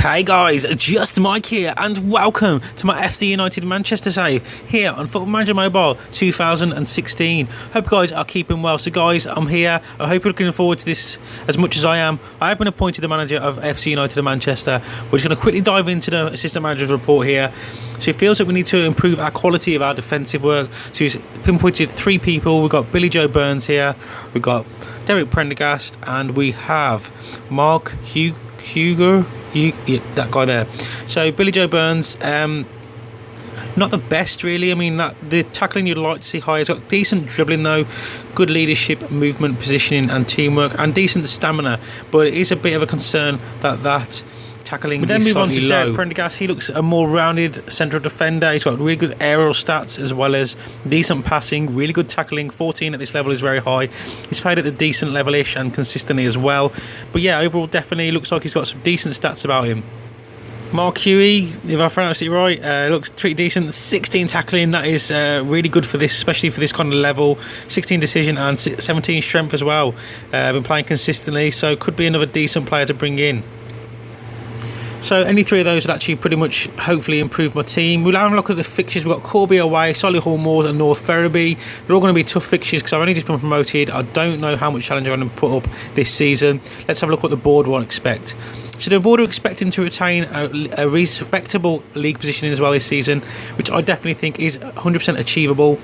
Hey guys, just Mike here and welcome to my FC United Manchester save here on Football Manager Mobile 2016. Hope you guys are keeping well. So guys, I'm here. I hope you're looking forward to this as much as I am. I have been appointed the manager of FC United Manchester. We're just going to quickly dive into the assistant manager's report here. So it feels that we need to improve our quality of our defensive work. So he's pinpointed 3 people. We've got Billy Joe Burns here. We've got Derek Prendergast and we have Mark Hugo. That guy there. So Billy Joe Burns, not the best really. I mean, the tackling you'd like to see higher. He's got decent dribbling though, good leadership, movement, positioning and teamwork, and decent stamina, but it is a bit of a concern that tackling. We then move on to Derek Prendergast. He looks a more rounded central defender. He's got really good aerial stats as well as decent passing, really good tackling. 14 at this level is very high. He's played at the decent level-ish and consistently as well. But yeah, overall definitely looks like he's got some decent stats about him. Mark Huey, if I pronounced it right, looks pretty decent. 16 tackling, that is really good for this, especially for this kind of level. 16 decision and 17 strength as well. Been playing consistently, so could be another decent player to bring in. So any 3 of those would actually pretty much hopefully improve my team. We'll have a look at the fixtures. We've got Corby away, Solihull Moors and North Ferriby. They're all going to be tough fixtures because I've only just been promoted. I don't know how much challenge I'm going to put up this season. Let's have a look what the board will expect. So the board are expecting to retain a respectable league positioning as well this season, which I definitely think is 100% achievable.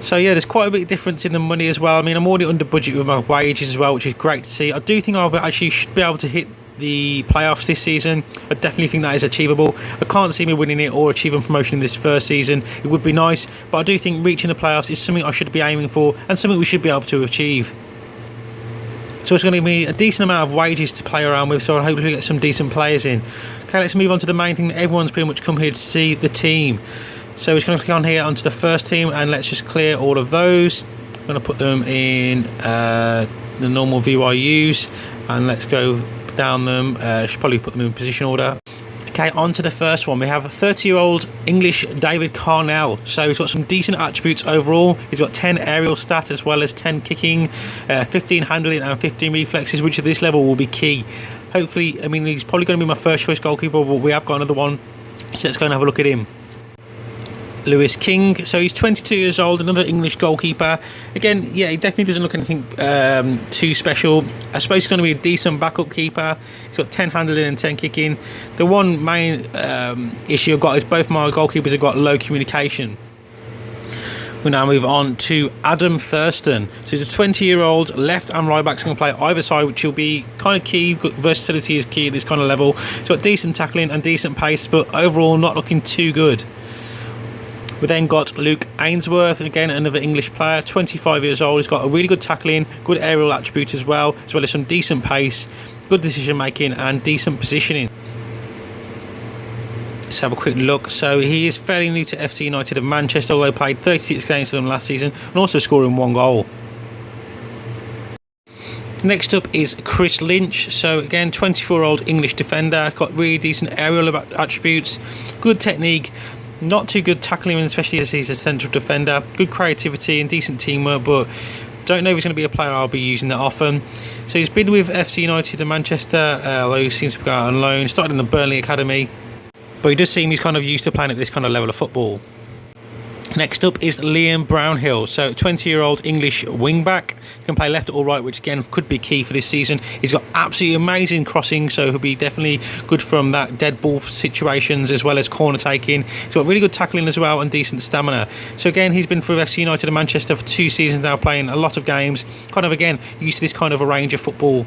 So yeah, there's quite a bit of difference in the money as well. I mean, I'm already under budget with my wages as well, which is great to see. I do think I actually should be able to hit the playoffs this season. I definitely think that is achievable. I can't see me winning it or achieving promotion this first season. It would be nice, but I do think reaching the playoffs is something I should be aiming for and something we should be able to achieve. So it's going to give me a decent amount of wages to play around with, so I hope we get some decent players in. Okay, let's move on to the main thing that everyone's pretty much come here to see, the team. So we're just going to click on here onto the first team and let's just clear all of those. I'm going to put them in the normal view I use and let's go down them. Should probably put them in position order. Okay, on to the first one. We have a 30-year-old English David Carnell. So he's got some decent attributes overall. He's got 10 aerial stats as well as 10 kicking, 15 handling and 15 reflexes, which at this level will be key. Hopefully, I mean, he's probably going to be my first choice goalkeeper, but we have got another one. So let's go and have a look at him. Lewis King, so he's 22 years old, another English goalkeeper. Again, yeah, he definitely doesn't look anything too special. I suppose he's going to be a decent backup keeper. He's got 10 handling and 10 kicking. The one main issue I've got is both my goalkeepers have got low communication. We now move on to Adam Thurston. So he's a 20-year-old left and right back, going to play either side, which will be kind of key. Versatility is key at this kind of level. He's got decent tackling and decent pace, but overall not looking too good. We then got Luke Ainsworth, again another English player, 25 years old. He's got a really good tackling, good aerial attribute as well as some decent pace, good decision making and decent positioning. Let's have a quick look. So he is fairly new to FC United of Manchester, although played 36 games for them last season and also scoring 1 goal. Next up is Chris Lynch. So again, 24-year-old English defender, got really decent aerial attributes, good technique, not too good tackling, especially as he's a central defender. Good creativity and decent teamwork, but don't know if he's going to be a player I'll be using that often. So he's been with FC United in Manchester, although he seems to be going on loan. Started in the Burnley Academy, but he does seem he's kind of used to playing at this kind of level of football. Next up is Liam Brownhill, so 20-year-old English wing-back, can play left or right, which again could be key for this season. He's got absolutely amazing crossing, so he'll be definitely good from that dead ball situations as well as corner taking. He's got really good tackling as well and decent stamina. So again, he's been for FC United of Manchester for 2 seasons now, playing a lot of games, kind of again used to this kind of a range of football.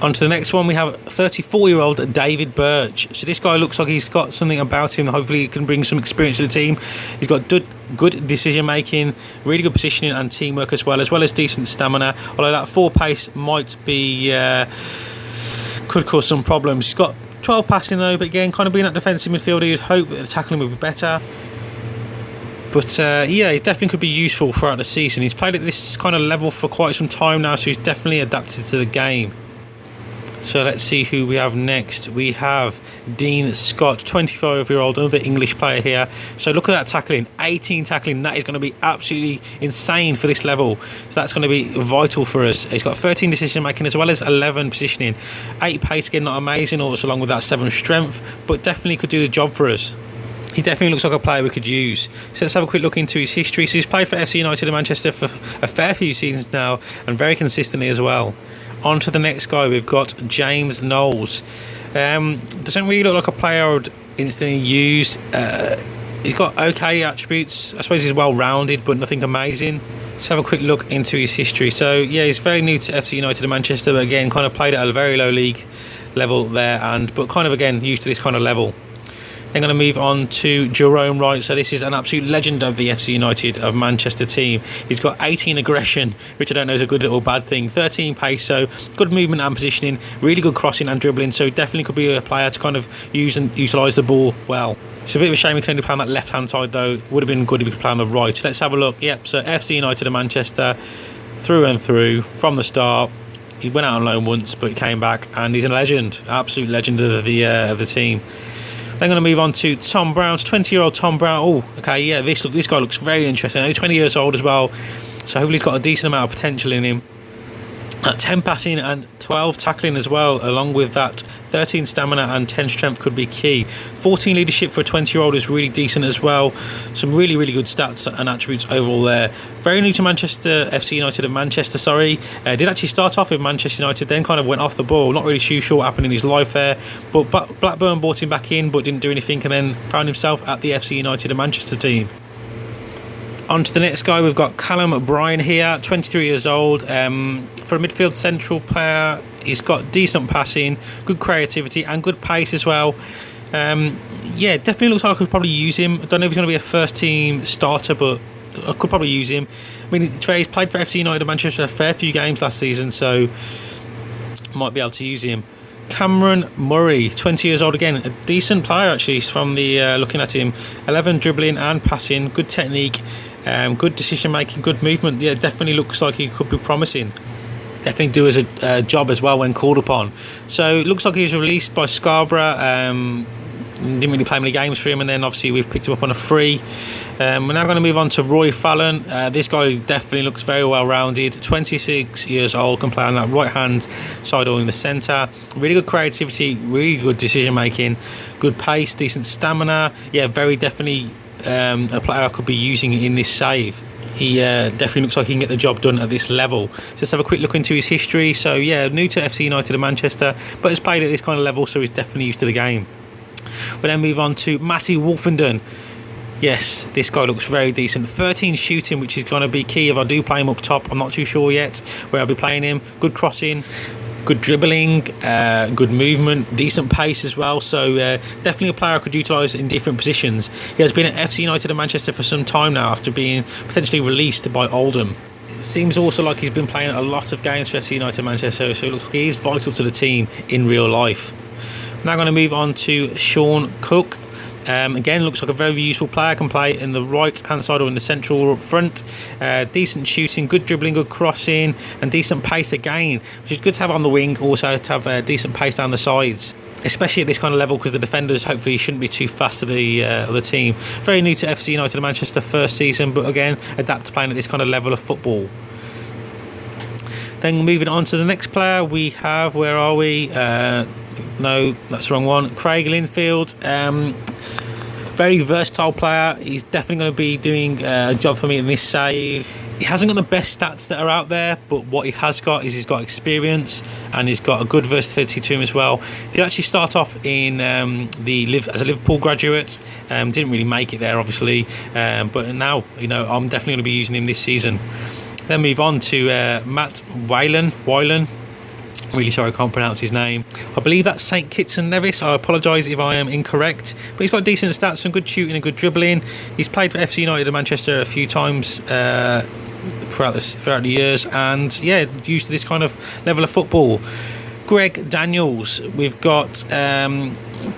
On to the next one, we have 34-year-old David Birch. So this guy looks like he's got something about him. Hopefully he can bring some experience to the team. He's got good decision making, really good positioning and teamwork as well as decent stamina. Although that 4 pace might be could cause some problems. He's got 12 passing though, but again, kind of being that defensive midfielder, you'd hope that the tackling would be better. But yeah, he definitely could be useful throughout the season. He's played at this kind of level for quite some time now, so he's definitely adapted to the game. So let's see who we have next. We have Dean Scott, 25-year-old, another English player here. So look at that tackling, 18 tackling. That is going to be absolutely insane for this level. So that's going to be vital for us. He's got 13 decision making as well as 11 positioning. 8 pace again, not amazing, also along with that 7 strength, but definitely could do the job for us. He definitely looks like a player we could use. So let's have a quick look into his history. So he's played for FC United and Manchester for a fair few seasons now, and very consistently as well. On to the next guy, we've got James Knowles. Doesn't really look like a player I would instantly use. He's got okay attributes. I suppose he's well rounded, but nothing amazing. Let's have a quick look into his history. So yeah, he's very new to FC United and Manchester, but again, kind of played at a very low league level there, but kind of again used to this kind of level. Then going to move on to Jerome Wright. So this is an absolute legend of the FC United of Manchester team. He's got 18 aggression, which I don't know is a good or bad thing. 13 pace, so good movement and positioning. Really good crossing and dribbling. So definitely could be a player to kind of use and utilise the ball well. It's a bit of a shame he can only play on that left-hand side though. Would have been good if he could play on the right. Let's have a look. Yep, so FC United of Manchester, through and through, from the start. He went out on loan once, but he came back, and he's a legend, absolute legend of the team. Then going to move on to Tom Brown, 20-year-old Tom Brown. Oh, okay, yeah, this guy looks very interesting. Only 20 years old as well, so hopefully he's got a decent amount of potential in him. 10 passing and 12 tackling as well, along with that 13 stamina and 10 strength could be key. 14 leadership for a 20-year-old is really decent as well. Some really, really good stats and attributes overall there. Very new to Manchester, FC United of Manchester, sorry. Did actually start off with Manchester United, then kind of went off the ball. Not really sure what happened in his life there. But Blackburn brought him back in, but didn't do anything, and then found himself at the FC United of Manchester team. On to the next guy, we've got Callum O'Brien here, 23 years old. For a midfield central player, he's got decent passing, good creativity and good pace as well. Yeah, definitely looks like I could probably use him. I don't know if he's going to be a first team starter, but I could probably use him. I mean, he's played for FC United Manchester a fair few games last season, so might be able to use him. Cameron Murray, 20 years old again, a decent player actually from the looking at him. 11 dribbling and passing, good technique, good decision making, good movement. Yeah, definitely looks like he could be promising. Definitely do as a job as well when called upon. So it looks like he was released by Scarborough. Didn't really play many games for him, and then obviously we've picked him up on a free. We're now going to move on to Roy Fallon. This guy definitely looks very well rounded. 26 years old, can play on that right hand side or in the centre. Really good creativity, really good decision making, good pace, decent stamina. Yeah, very definitely a player I could be using in this save. He definitely looks like he can get the job done at this level. So let's have a quick look into his history. So yeah, new to FC United of Manchester, but has played at this kind of level, so he's definitely used to the game. We'll then move on to Matty Wolfenden. Yes, this guy looks very decent. 13 shooting, which is going to be key if I do play him up top. I'm not too sure yet where I'll be playing him. Good crossing, good dribbling, good movement, decent pace as well. So definitely a player I could utilise in different positions. He has been at FC United of Manchester for some time now after being potentially released by Oldham. It seems also like he's been playing a lot of games for FC United of Manchester, so it looks like he is vital to the team in real life. Now going to move on to Sean Cook. Again, looks like a very useful player. Can play in the right hand side or in the central or up front. Decent shooting, good dribbling, good crossing, and decent pace again, which is good to have on the wing. Also to have decent pace down the sides, especially at this kind of level, because the defenders hopefully shouldn't be too fast to the other team. Very new to FC United of Manchester first season, but again adapt to playing at this kind of level of football. Then moving on to the next player, we have, where are we? No, that's the wrong one. Craig Linfield. Very versatile player. He's definitely going to be doing a job for me in this save. He hasn't got the best stats that are out there, but what he has got is he's got experience and he's got a good versatility to him as well. He did actually start off in as a Liverpool graduate. Didn't really make it there, obviously, but now I'm definitely going to be using him this season. Then move on to Matt Wilin. Really sorry I can't pronounce his name. I believe that's St Kitts and Nevis. I apologise if I am incorrect, but he's got decent stats, some good shooting and good dribbling. He's played for FC United of Manchester a few times throughout the years, and yeah, used to this kind of level of football. Greg Daniels. We've got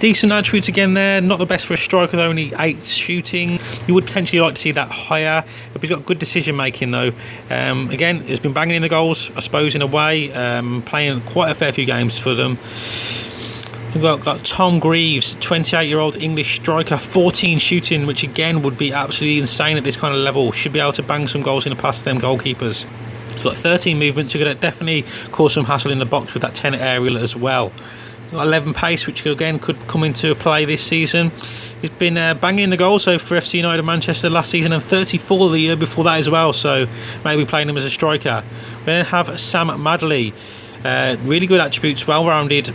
decent attributes again there. Not the best for a striker, only 8 shooting. You would potentially like to see that higher. But he's got good decision making though. Again, he's been banging in the goals, I suppose, in a way. Playing quite a fair few games for them. We've got Tom Greaves, 28-year-old English striker, 14 shooting, which again would be absolutely insane at this kind of level. Should be able to bang some goals in the past them goalkeepers. He's got 13 movement, so you're going to definitely cause some hassle in the box with that 10 aerial as well. He's got 11 pace, which again could come into play this season. He's been banging in the goal, so for FC United Manchester last season, and 34 the year before that as well, so maybe playing him as a striker. We then have Sam Madley, really good attributes, well-rounded.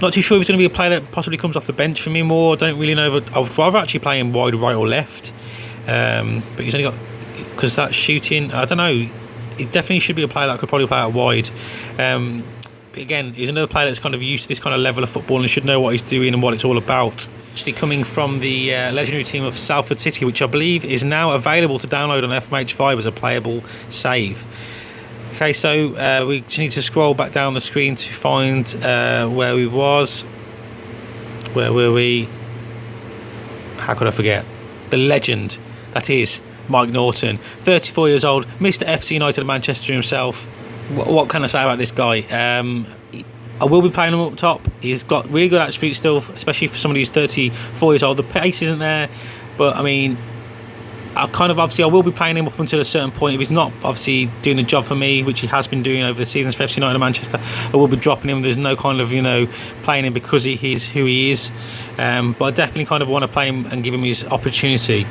Not too sure if he's going to be a player that possibly comes off the bench for me more. Don't really know. I would rather actually play him wide right or left. But he's only got, because that shooting, I don't know. He definitely should be a player that could probably play out wide. But again, he's another player that's kind of used to this kind of level of football and should know what he's doing and what it's all about. Actually coming from the legendary team of Salford City, which I believe is now available to download on FMH5 as a playable save. Okay, so we just need to scroll back down the screen to find where we was. Where were we? How could I forget? The legend, that is Mike Norton, 34 years old, Mr. FC United Manchester himself. What can I say about this guy? I will be playing him up top. He's got really good attributes still, especially for somebody who's 34 years old. The pace isn't there, but I mean, I will be playing him up until a certain point. If he's not obviously doing the job for me, which he has been doing over the seasons for FC United and Manchester, I will be dropping him. There's no kind of, playing him because he's who he is. But I definitely kind of want to play him and give him his opportunity.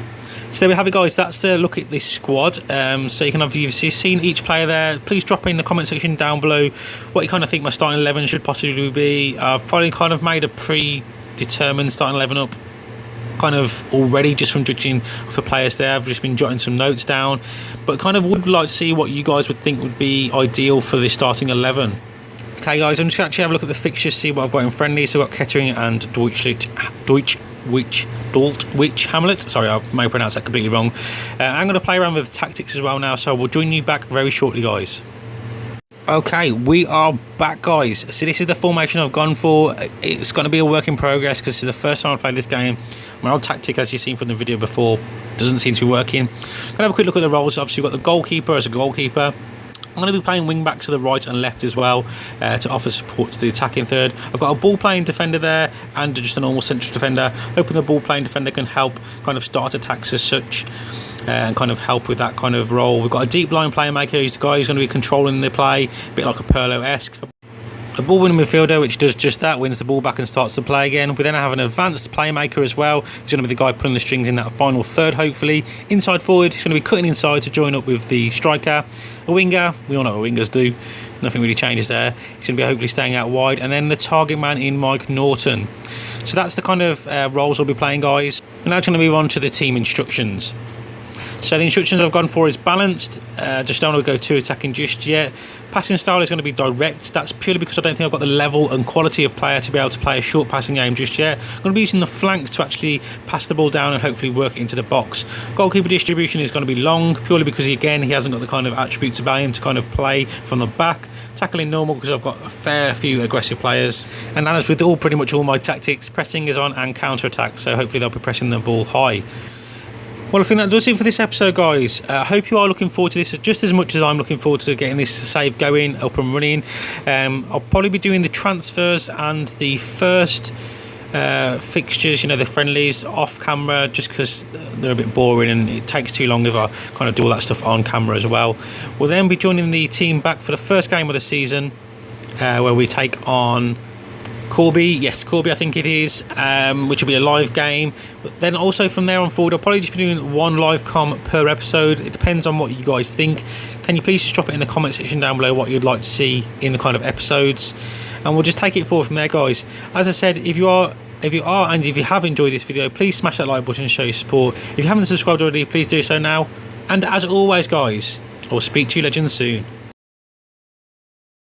So there we have it, guys. That's the look at this squad. So you can have you've seen each player there. Please drop in the comment section down below what you kind of think my starting 11 should possibly be. I've probably kind of made a predetermined starting 11 up kind of already just from judging for players there. I've just been jotting some notes down, but kind of would like to see what you guys would think would be ideal for the starting 11. Okay guys, I'm just going to actually have a look at the fixtures, see what I've got in friendly. So I've got Kettering and Dulwich Hamlet. Sorry, I may pronounce that completely wrong. I'm going to play around with the tactics as well now, so we'll join you back very shortly, guys. Okay, we are back, guys. So this is the formation I've gone for. It's going to be a work in progress because this is the first time I played this game. My old tactic, as you've seen from the video before, doesn't seem to be working. Can I have a quick look at the roles? Obviously, we've got the goalkeeper as a goalkeeper. I'm going to be playing wing backs to the right and left as well to offer support to the attacking third. I've got a ball playing defender there and just a normal central defender. Hoping the ball playing defender can help kind of start attacks as such and kind of help with that kind of role. We've got a deep line playmaker. He's the guy who's going to be controlling the play, a bit like a Pirlo-esque. A ball winning midfielder which does just that, wins the ball back and starts to play again. We then have an advanced playmaker as well. He's going to be the guy pulling the strings in that final third, hopefully. Inside forward, he's going to be cutting inside to join up with the striker. A winger, we all know what wingers do. Nothing really changes there. He's going to be hopefully staying out wide. And then the target man in Mike Norton. So that's the kind of roles I'll be playing, guys. We're now going to move on to the team instructions. So the instructions I've gone for is balanced. Just don't want to go too attacking just yet. Passing style is going to be direct. That's purely because I don't think I've got the level and quality of player to be able to play a short passing game just yet. I'm going to be using the flanks to actually pass the ball down and hopefully work it into the box. Goalkeeper distribution is going to be long, purely because he hasn't got the kind of attributes about him to kind of play from the back. Tackling normal because I've got a fair few aggressive players. And as with pretty much all my tactics, pressing is on and counter attack. So hopefully they'll be pressing the ball high. Well, I think that does it for this episode, guys. I hope you are looking forward to this just as much as I'm looking forward to getting this save going, up and running. I'll probably be doing the transfers and the first fixtures, the friendlies, off camera, just because they're a bit boring and it takes too long if I kind of do all that stuff on camera as well. We'll then be joining the team back for the first game of the season, where we take on Corby, I think it is, which will be a live game. But then also from there on forward, I'll probably just be doing one live com per episode. It depends on what you guys think. Can you please just drop it in the comment section down below what you'd like to see in the kind of episodes, and we'll just take it forward from there, guys. As I said, if you have enjoyed this video, please smash that like button and show your support. If you haven't subscribed already, please do so now. And as always, guys, I'll speak to you legends soon.